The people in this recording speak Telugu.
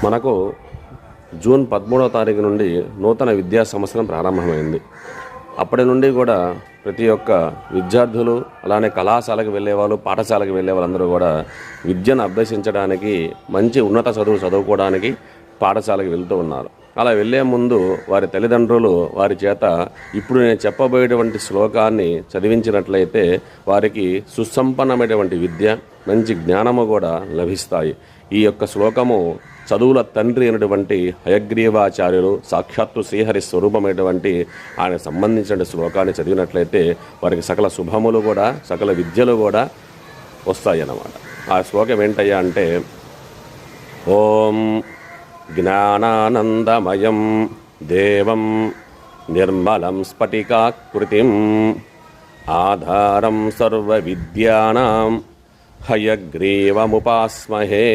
మనకు జూన్ 13వ తారీఖు నుండి నూతన విద్యా సంవత్సరం ప్రారంభమైంది. అప్పటి నుండి కూడా ప్రతి ఒక్క విద్యార్థులు, అలానే కళాశాలకు వెళ్ళేవాళ్ళు, పాఠశాలకు వెళ్ళే వాళ్ళందరూ కూడా విద్యను అభ్యసించడానికి, మంచి ఉన్నత చదువులు చదువుకోవడానికి పాఠశాలకు వెళ్తూ ఉన్నారు. అలా వెళ్ళే ముందు వారి తల్లిదండ్రులు వారి చేత ఇప్పుడు నేను చెప్పబోయేటువంటి శ్లోకాన్ని చదివించినట్లయితే వారికి సుసంపన్నమైనటువంటి విద్య, మంచి జ్ఞానము కూడా లభిస్తాయి. ఈ యొక్క శ్లోకము చదువుల తండ్రి అయినటువంటి హయగ్రీవాచార్యులు, సాక్షాత్తు శ్రీహరి స్వరూపమైనటువంటి ఆయన సంబంధించిన శ్లోకాన్ని చదివినట్లయితే వారికి సకల శుభములు కూడా, సకల విద్యలు కూడా వస్తాయి అన్నమాట. ఆ శ్లోకం ఏంటయ్యా అంటే, ఓం జ్ఞానానందమయం దేవం నిర్మలం స్ఫటికాకృతిం ఆధారం సర్వ విద్యానాం హయగ్రీవముపాస్మహే.